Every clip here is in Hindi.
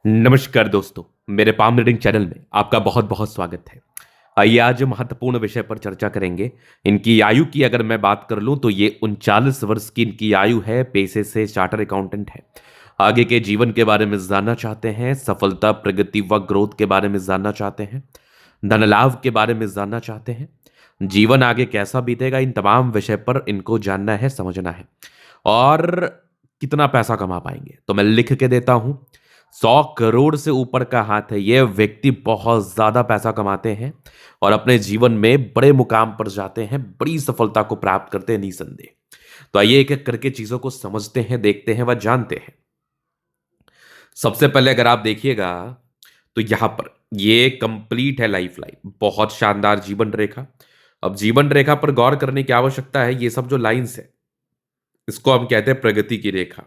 नमस्कार दोस्तों, मेरे पाम रीडिंग चैनल में आपका बहुत-बहुत स्वागत है। आइए आज महत्वपूर्ण विषय पर चर्चा करेंगे। इनकी आयु की अगर मैं बात कर लूँ तो ये 39 वर्ष की इनकी आयु है, पेशे से चार्टर्ड अकाउंटेंट है। आगे के जीवन के बारे में जानना चाहते हैं, सफलता, प्रगति व ग्रोथ के बारे में जानना चाहते हैं, धन लाभ के बारे में जानना चाहते हैं, जीवन आगे कैसा बीतेगा, इन तमाम विषय पर इनको जानना है, समझना है। और कितना पैसा कमा पाएँगे? तो मैं लिख के देता हूँ 100 करोड़ से ऊपर का हाथ है। ये व्यक्ति बहुत ज़्यादा पैसा कमाते हैं और अपने जीवन में बड़े मुकाम पर जाते हैं, बड़ी सफलता को प्राप्त करते हैं निसंदेह। तो आइए एक-एक करके चीज़ों को समझते हैं, देखते हैं व जानते हैं। सबसे पहले अगर आप देखिएगा, तो यहाँ पर ये कंप्लीट है लाइफ़लाइन, बहुत शानदार जीवन रेखा। अब जीवन रेखा पर गौर करने की आवश्यकता है, ये सब जो लाइन्स है, इसको हम कहते हैं प्रगति की रेखा।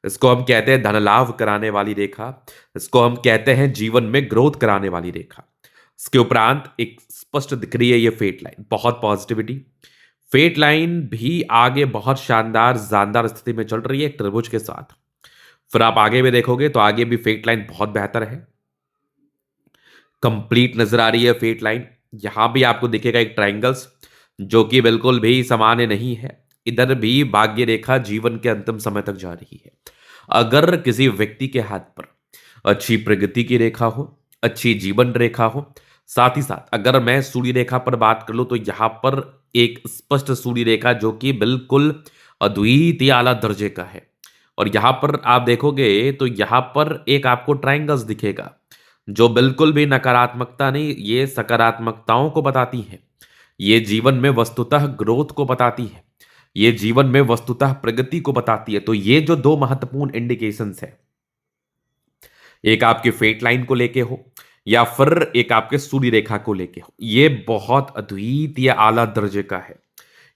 इसको हम कहते हैं धन लाभ कराने वाली रेखा। इसको हम कहते हैं जीवन में ग्रोथ कराने वाली रेखा। इसके उपरांत एक स्पष्ट दिख रही है ये फेट लाइन, बहुत पॉजिटिविटी। फेट लाइन भी आगे बहुत शानदार, जानदार स्थिति में चल रही है एक त्रिभुज के साथ। फिर आप आगे भी देखोगे तो आगे भी फेट लाइन बहुत बेहतर है, कंप्लीट नजर आ रही है फेट लाइन। यहां भी आपको दिखेगा एक ट्राइंगल्स जो कि बिल्कुल भी सामान्य नहीं है। इधर भी भाग्य रेखा जीवन के अंतिम समय तक जा रही है। अगर किसी व्यक्ति के हाथ पर अच्छी प्रगति की रेखा हो, अच्छी जीवन रेखा हो, साथ ही साथ अगर मैं सूर्य रेखा पर बात कर लूं तो यहां पर एक स्पष्ट सूर्य रेखा जो कि बिल्कुल अद्वितीय आला दर्जे का है। और यहां पर आप देखोगे तो यहां पर एक आपको ट्राइंगल्स दिखेगा जो बिल्कुल भी नकारात्मकता नहीं, ये सकारात्मकताओं को बताती है। ये जीवन में वस्तुतः ग्रोथ को बताती है। ये जीवन में वस्तुतः प्रगति को बताती है। तो ये जो दो महत्वपूर्ण इंडिकेशंस है, एक आपके फेट लाइन को लेके हो या फिर एक आपके सूर्य रेखा को लेके हो, ये बहुत अद्वितीय आला दर्जे का है।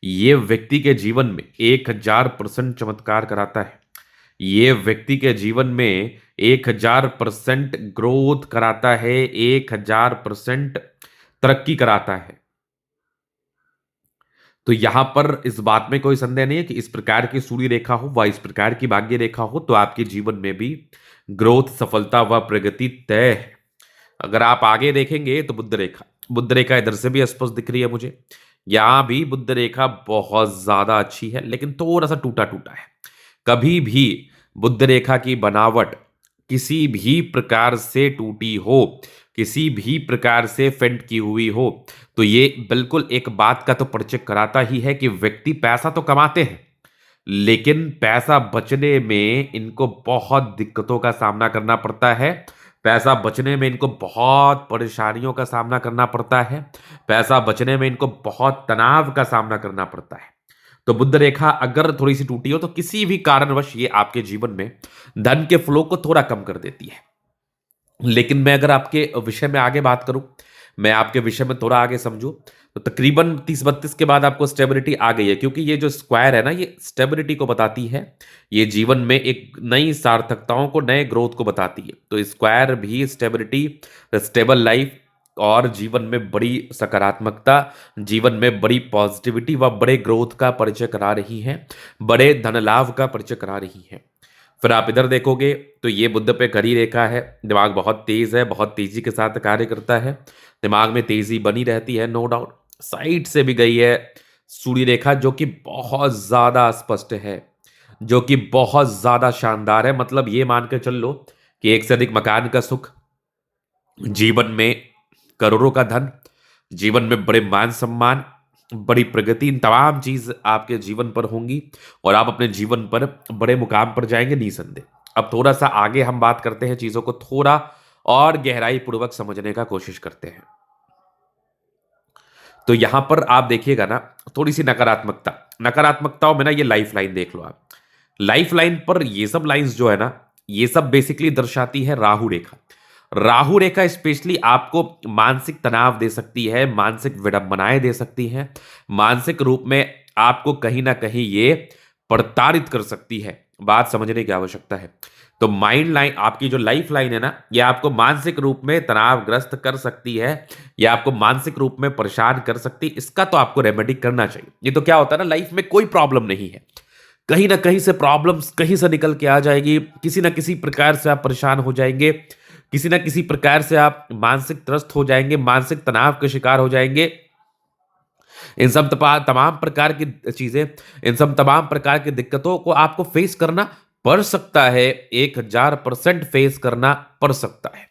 ये व्यक्ति के जीवन में 1000% चमत्कार कराता है। ये व्यक्ति के जीवन में 1000% ग्रोथ कराता है, 1000% तरक्की कराता है। तो यहां पर इस बात में कोई संदेह नहीं है कि इस प्रकार की सूर्य रेखा हो व इस प्रकार की भाग्य रेखा हो तो आपके जीवन में भी ग्रोथ, सफलता व प्रगति तय है। अगर आप आगे देखेंगे तो बुद्ध रेखा इधर से भी स्पष्ट दिख रही है मुझे। यहां भी बुद्ध रेखा बहुत ज्यादा अच्छी है लेकिन थोड़ा सा टूटा टूटा है। कभी भी बुद्ध रेखा की बनावट किसी भी प्रकार से टूटी हो, किसी भी प्रकार से फेंट की हुई हो, तो ये बिल्कुल एक बात का तो परिचय कराता ही है कि व्यक्ति पैसा तो कमाते हैं, लेकिन पैसा बचने में इनको बहुत दिक्कतों का सामना करना पड़ता है। पैसा बचने में इनको बहुत परेशानियों का सामना करना पड़ता है। पैसा बचने में इनको बहुत तनाव का सामना करना पड़ता है। तो बुद्ध रेखा अगर थोड़ी-सी टूटी हो तो किसी भी कारणवश ये आपके जीवन में धन के फ्लो को थोड़ा कम कर देती है। लेकिन मैं अगर आपके विषय में आगे बात करूँ, मैं आपके विषय में थोड़ा आगे समझूँ, तो तकरीबन 30-32 के बाद आपको स्टेबिलिटी आ गई है क्योंकि ये जो स्क्वायर है ना, ये स्टेबिलिटी को बताती है। ये जीवन में एक नई सार्थकताओं को, नए ग्रोथ को बताती है। तो स्क्वायर भी स्टेबिलिटी, स्टेबल लाइफ और जीवन में बड़ी सकारात्मकता, जीवन में बड़ी पॉजिटिविटी व बड़े ग्रोथ का परिचय करा रही है, बड़े धन लाभ का परिचय करा रही है। फिर आप इधर देखोगे तो ये बुध पे खड़ी रेखा है। दिमाग बहुत तेज है, बहुत तेजी के साथ कार्य करता है। दिमाग में तेजी बनी रहती है, नो डाउट। साइड से भी गई है सूर्य रेखा जो कि बहुत ज्यादा स्पष्ट है, जो कि बहुत ज्यादा शानदार है। मतलब ये मान के चल लो कि एक से अधिक मकान का सुख, जीवन में करोड़ों का धन, जीवन में बड़े मान सम्मान, बड़ी प्रगति, इन तमाम चीज आपके जीवन पर होंगी और आप अपने जीवन पर बड़े मुकाम पर जाएंगे निसंदेह। अब थोड़ा सा आगे हम बात करते हैं, चीजों को थोड़ा और गहराई पूर्वक समझने का कोशिश करते हैं। तो यहां पर आप देखिएगा ना, थोड़ी सी नकारात्मकताओं में ना ये लाइफ लाइन देख लो आप। लाइफ लाइन पर ये सब लाइंस जो है ना, ये सब बेसिकली दर्शाती है राहु रेखा। राहु रेखा स्पेशली आपको मानसिक तनाव दे सकती है, मानसिक विडंबनाएं दे सकती है, मानसिक रूप में आपको कहीं ना कहीं ये प्रताड़ित कर सकती है। बात समझने की आवश्यकता है। तो माइंड लाइन, आपकी जो लाइफ लाइन है ना, ये आपको मानसिक रूप में तनावग्रस्त कर सकती है, या आपको मानसिक रूप में परेशान कर सकती है। इसका तो आपको रेमेडी करना चाहिए। ये तो क्या होता है ना, लाइफ में कोई प्रॉब्लम नहीं है, कहीं न कहीं से प्रॉब्लम्स कहीं से निकल के आ जाएगी, किसी न किसी प्रकार से आप परेशान हो जाएँगे, किसी न किसी प्रकार से आप मानसिक त्रस्त हो जाएँगे, मानसिक तनाव के शिकार हो जाएँगे। इन सब तमाम प्रकार की चीज़ें, इन सब तमाम प्रकार की दिक्कतों को आपको फेस करना पड़ सकता है, 1000% फेस करना पड़ सकता है।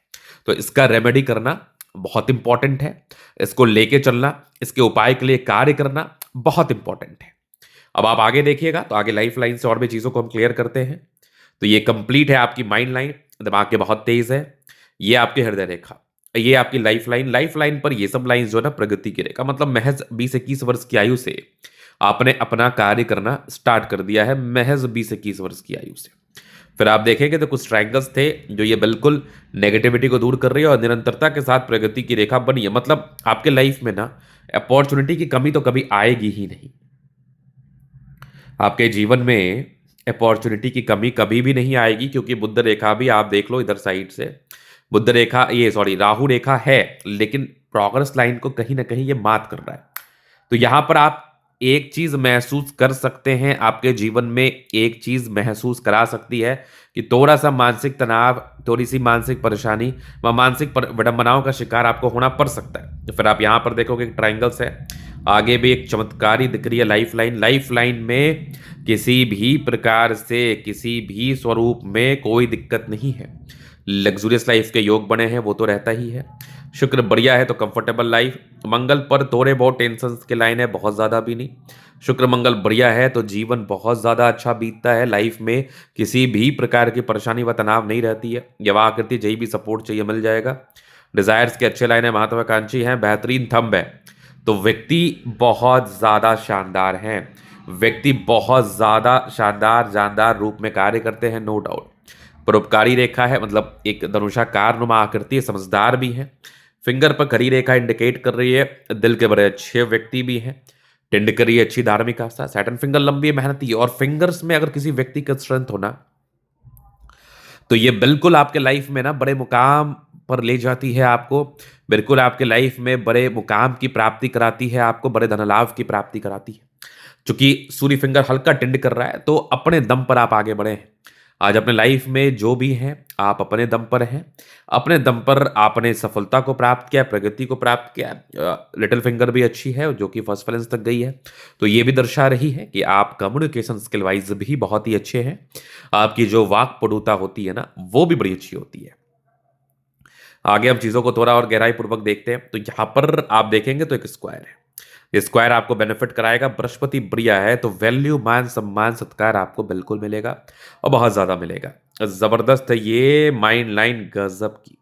तो इसका रेमेडी करना बहुत इम्पोर्टेंट है, इसको लेके चलना, इसके उपाय के लिए कार्य करना बहुत इम्पोर्टेंट है। अब आप आगे देखिएगा, तो आगे लाइफ लाइन से और भी चीज़ों को हम क्लियर करते हैं। तो ये कंप्लीट है आपकी माइंड लाइन, दिमाग के बहुत तेज़ है। ये आपकी हृदय रेखा, ये आपकी लाइफ लाइन पर ये सब लाइन्स जो है ना प्रगति की रेखा, मतलब महज़ 20-21 वर्ष की आयु से आपने अपना कार्य करना स्टार्ट कर दिया है, महज़ 20-21 वर्ष की आयु से। फिर आप देखेंगे तो कुछ ट्रायंगल्स थे, जो ये बिल्कुल नेगेटिविटी को दूर कर रही है और निरंतरता के साथ प्रगति की रेखा बनी है। मतलब आपके लाइफ में ना अपॉर्च्युनिटी की कमी तो कभी आएगी ही नहीं। आपके जीवन में अपॉर्चुनिटी की कमी कभी भी नहीं आएगी, क्योंकि बुध रेखा भी आप देख लो इधर साइड से, बुध रेखा ये सॉरी राहु रेखा है, लेकिन प्रोग्रेस लाइन को कहीं ना कहीं ये मात कर रहा है। तो यहां पर आप एक चीज महसूस कर सकते हैं, आपके जीवन में एक चीज महसूस करा सकती है कि थोड़ा सा मानसिक तनाव, थोड़ी सी मानसिक परेशानी व मानसिक विडंबनाओं का शिकार आपको होना पड़ सकता है। तो फिर आप यहां पर देखोगे ट्राइंगल्स है, आगे भी एक चमत्कारी दिख रही है लाइफ लाइन में किसी भी प्रकार से किसी भी स्वरूप में कोई दिक्कत नहीं है। लग्जूरियस लाइफ के योग बने हैं, वो तो रहता ही है। शुक्र बढ़िया है तो कंफर्टेबल लाइफ। मंगल पर थोड़े बहुत टेंशन के लाइन है, बहुत ज़्यादा भी नहीं। शुक्र मंगल बढ़िया है तो जीवन बहुत ज़्यादा अच्छा बीतता है। लाइफ में किसी भी प्रकार की परेशानी व तनाव नहीं रहती है। यह आकृति जही भी सपोर्ट चाहिए मिल जाएगा। डिजायर्स के अच्छे लाइन है, महत्वाकांक्षी हैं, बेहतरीन थंब है। तो व्यक्ति बहुत ज़्यादा शानदार हैं, व्यक्ति बहुत ज़्यादा शानदार जानदार रूप में कार्य करते हैं, नो डाउट। परोपकारी रेखा है, मतलब एक धनुषाकार नुमा आकृति है, समझदार भी है। फिंगर पर खड़ी रेखा इंडिकेट कर रही है दिल के बड़े अच्छे व्यक्ति भी हैं। टेंड करी है अच्छी धार्मिक आस्था, सैटर्न फिंगर लंबी मेहनती है, और फिंगर्स में अगर किसी व्यक्ति का स्ट्रेंथ होना तो ये बिल्कुल आपके लाइफ में ना बड़े मुकाम पर ले जाती है आपको, बिल्कुल आपके लाइफ में बड़े मुकाम की प्राप्ति कराती है, आपको बड़े धनलाभ की प्राप्ति कराती है। चूंकि सूर्य फिंगर हल्का टेंड कर रहा है तो अपने दम पर आप आगे बढ़े हैं। आज अपने लाइफ में जो भी हैं आप अपने दम पर हैं, अपने दम पर आपने सफलता को प्राप्त किया, प्रगति को प्राप्त किया। लिटिल फिंगर भी अच्छी है जो कि फर्स्ट फ्रेंस तक गई है, तो ये भी दर्शा रही है कि आप कम्युनिकेशन स्किल वाइज भी बहुत ही अच्छे हैं। आपकी जो वाक पटुता होती है ना वो भी बड़ी अच्छी होती है। आगे हम चीज़ों को थोड़ा और गहराई पूर्वक देखते हैं। तो यहाँ पर आप देखेंगे तो एक स्क्वायर है, ये स्क्वायर आपको बेनिफिट कराएगा। बृहस्पति बढ़िया है तो वैल्यू, मान सम्मान सत्कार आपको बिल्कुल मिलेगा और बहुत ज़्यादा मिलेगा। ज़बरदस्त है ये माइंड लाइन, गजब की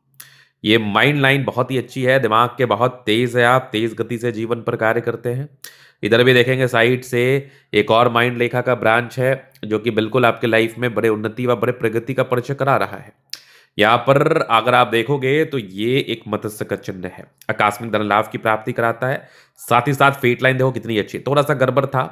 ये माइंड लाइन बहुत ही अच्छी है। दिमाग के बहुत तेज़ है, आप तेज़ गति से जीवन पर कार्य करते हैं। इधर भी देखेंगे साइड से एक और माइंड लेखा का ब्रांच है जो कि बिल्कुल आपके लाइफ में बड़े उन्नति व बड़े प्रगति का परिचय करा रहा है। यहाँ पर अगर आप देखोगे तो ये एक मत्स्य का चिन्ह है, आकस्मिक धन लाभ की प्राप्ति कराता है। साथ ही साथ फेट लाइन देखो कितनी अच्छी, थोड़ा सा गड़बड़ था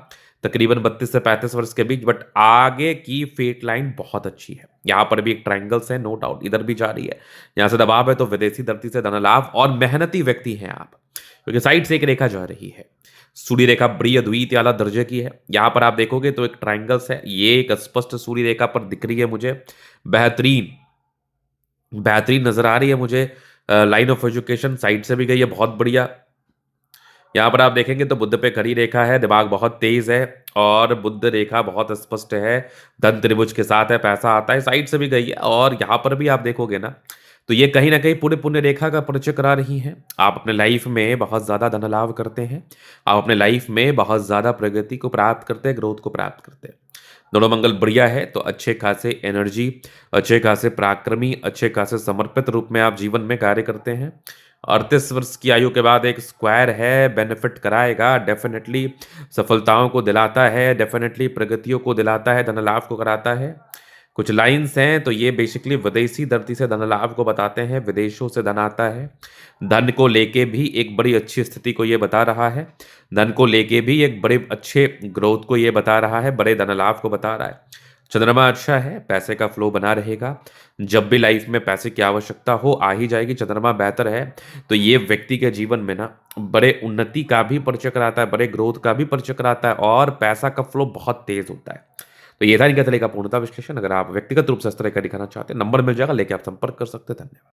तकरीबन 32 से 35 वर्ष के बीच, बट आगे की फेट लाइन बहुत अच्छी है। यहाँ पर भी एक ट्राइंगल्स है, नो डाउट इधर भी जा रही है। यहाँ से दबाव है तो विदेशी धरती से धन लाभ और मेहनती व्यक्ति हैं आप, क्योंकि साइड से एक रेखा जा रही है। सूर्य रेखा बड़ी द्वित आला दर्जे की है। यहाँ पर आप देखोगे तो एक ट्राइंगल्स है, ये एक स्पष्ट सूर्य रेखा पर दिख रही है मुझे, बेहतरीन बेहतरीन नजर आ रही है मुझे। लाइन ऑफ एजुकेशन साइड से भी गई है, बहुत बढ़िया। यहाँ पर आप देखेंगे तो बुद्ध पे खड़ी रेखा है, दिमाग बहुत तेज है और बुद्ध रेखा बहुत स्पष्ट है, धन त्रिभुज के साथ है, पैसा आता है, साइड से भी गई है। और यहाँ पर भी आप देखोगे ना तो ये कहीं ना कहीं पूरे पुण्य रेखा का परिचय करा रही है। आप अपने लाइफ में बहुत ज़्यादा धन लाभ करते हैं, आप अपने लाइफ में बहुत ज़्यादा प्रगति को प्राप्त करते हैं, ग्रोथ को प्राप्त करते हैं। दोनों मंगल बढ़िया है तो अच्छे खासे एनर्जी, अच्छे खासे पराक्रमी, अच्छे खासे समर्पित रूप में आप जीवन में कार्य करते हैं। 38 वर्ष की आयु के बाद एक स्क्वायर है, बेनिफिट कराएगा, डेफिनेटली सफलताओं को दिलाता है, डेफिनेटली प्रगतियों को दिलाता है, धन लाभ को कराता है। कुछ लाइंस हैं तो ये बेसिकली विदेशी धरती से धन लाभ को बताते हैं, विदेशों से धन आता है। धन को लेके भी एक बड़ी अच्छी स्थिति को ये बता रहा है, धन को लेके भी एक बड़े अच्छे ग्रोथ को ये बता रहा है, बड़े धन लाभ को बता रहा है। चंद्रमा अच्छा है, पैसे का फ्लो बना रहेगा, जब भी लाइफ में पैसे की आवश्यकता हो आ ही जाएगी। चंद्रमा बेहतर है तो ये व्यक्ति के जीवन में ना बड़े उन्नति का भी परिचय कराता है, बड़े ग्रोथ का भी परिचय कराता है और पैसा का फ्लो बहुत तेज होता है। तो ये था इनका तरीका पूर्णता विश्लेषण। अगर आप व्यक्तिगत रूप से इस तरह का दिखाना चाहते हैं, नंबर मिल जाएगा, लेके आप संपर्क कर सकते हैं। धन्यवाद।